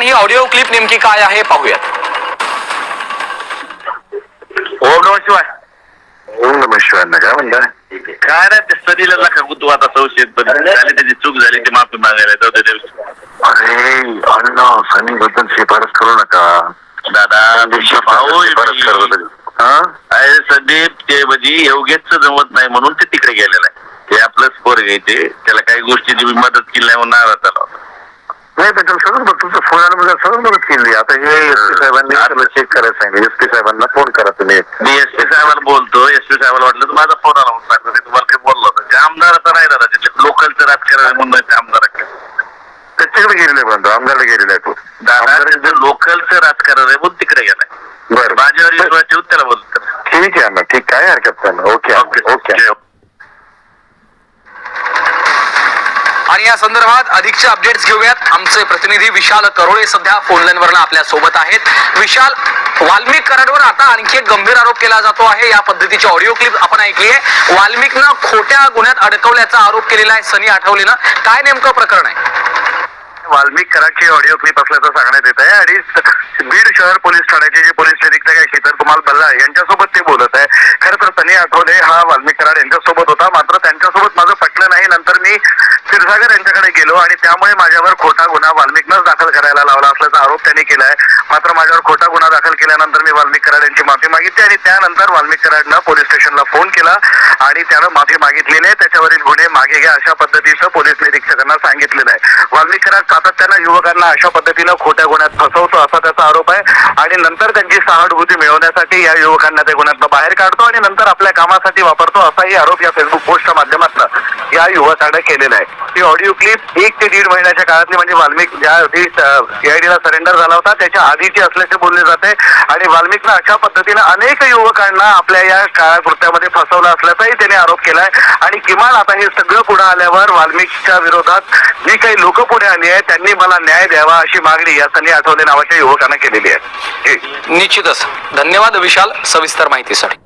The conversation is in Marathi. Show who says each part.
Speaker 1: ही ऑडिओ क्लिप नेमकी काय आहे पाहूयात.
Speaker 2: ओम नमः शिवाय.
Speaker 3: ओम नमः शिवाय. काय म्हणता?
Speaker 2: काय नाही ते सनीला नका तू आता संशयित झाली, त्याची चूक झाली, ती माफी मागायला जाऊ दे.
Speaker 3: अरे अण्णा, सनी बद्दल शिफारस करू नका
Speaker 2: दादा. भाऊ
Speaker 3: शिफारस करत.
Speaker 2: अरे संदीप, ते म्हणजे योगेशच जमत नाही म्हणून ते तिकडे गेलेलं आहे. ते आपलं स्कोर घ्यायचे, त्याला काही गोष्टीची मदत केली नाही म्हणून नाराज झाला.
Speaker 3: नाही पण सगळं बघ, तुमचा फोन आला, सगळं मदत केली. आता हे एसपी साहेबांनी त्याला चेक करायला सांगितलं. एसपी साहेबांना फोन करा तुम्ही.
Speaker 2: मी एसपी साहेबांना बोलतो. एसपी साहेबांना वाटलं तर माझा फोन आला म्हणून सांगतो. तुम्हाला काही बोललो होतं. ते आमदाराचा नाही दादा, तिथले लोकलचं राजकारण म्हणून ते आमदाराकडे
Speaker 3: त्याच्याकडे गेलेला आहे पण आमदारला गेलेला आहे तो.
Speaker 2: दादा लोकलचं राजकारण आहे म्हणून तिकडे गेलाय.
Speaker 3: बरं,
Speaker 2: माझ्यावर विश्वास ठेवून त्याला बोलतो.
Speaker 3: ठीक आहे अण्णा, ठीक, काय हरकत नाही. Okay okay.
Speaker 1: आणि या संदर्भात अधिकचे अपडेट्स घेऊयात. आमचे प्रतिनिधी विशाल करोळे सध्या फोन लाईनवरनं आपल्या सोबत आहेत. विशाल, वाल्मिक कराडवर आता आणखी एक गंभीर आरोप केला जातो आहे. या पद्धतीची ऑडिओ क्लिप आपण ऐकली आहे. वाल्मिकनं खोट्या गुन्ह्यात अडकवल्याचा आरोप केलेला आहे सनी आठवलेनं. काय नेमकं प्रकरण आहे?
Speaker 3: वाल्मिक कराडची ऑडिओ क्लिप असल्याचं सांगण्यात येत आहे आणि बीड शहर पोलीस ठाण्याचे जे पोलीस निरीक्षक आहे शीतल कुमार बल्ला यांच्यासोबत ते बोलत आहे. खरं तर सनी आठवले हा वाल्मिक कराड यांच्यासोबत होता, मात्र त्यांच्यासोबत माझं पटलं नाही. नंतर मी क्षीरसागर यांच्याकडे गेलो आणि त्यामुळे माझ्यावर खोटा गुन्हा वाल्मिकनंच दाखल करायला लावला असल्याचा आरोप त्यांनी केला आहे. मात्र माझ्यावर खोटा गुन्हा दाखल केल्यानंतर मी वाल्मिक कराड यांची माफी मागितली आणि त्यानंतर वाल्मिक कराडनं पोलीस स्टेशनला फोन केला आणि त्यानं माफी मागितली नाही. त्याच्यावरील गुन्हे मागे घ्या अशा पद्धतीचं पोलीस निरीक्षकांना सांगितलेलं आहे. वाल्मिक कराड सातत्यानं युवकांना अशा पद्धतीनं खोट्या गुन्ह्यात फसवतो असा त्याचा आरोप आहे आणि नंतर त्यांची सहानुभूती मिळवण्यासाठी या युवकांना त्या गुन्ह्यातनं बाहेर काढतो आणि नंतर आपल्या कामासाठी वापरतो असाही आरोप या फेसबुक पोस्टच्या माध्यमातून या युवकाने केलेला आहे. ही ऑडिओ क्लिप 1 ते 1.5 महिन्याच्या काळातली, म्हणजे वाल्मिक ज्या सीआयडीला सरेंडर झाला होता त्याच्या आधीची असल्याचे बोलले जाते आणि वाल्मिकनं अशा पद्धतीनं अनेक युवकांना आपल्या या काळ्या कृत्यामध्ये फसवलं असल्याचाही त्याने आरोप केलाय. आणि किमान आता हे सगळं पुढे आल्यावर वाल्मिकच्या विरोधात जी काही लोक पुढे आली आहेत त्यांनी मला न्याय द्यावा अशी मागणी या सनी आठवले नावाच्या युवकांना केलेली आहे.
Speaker 1: निश्चितच. धन्यवाद विशाल सविस्तर माहितीसाठी.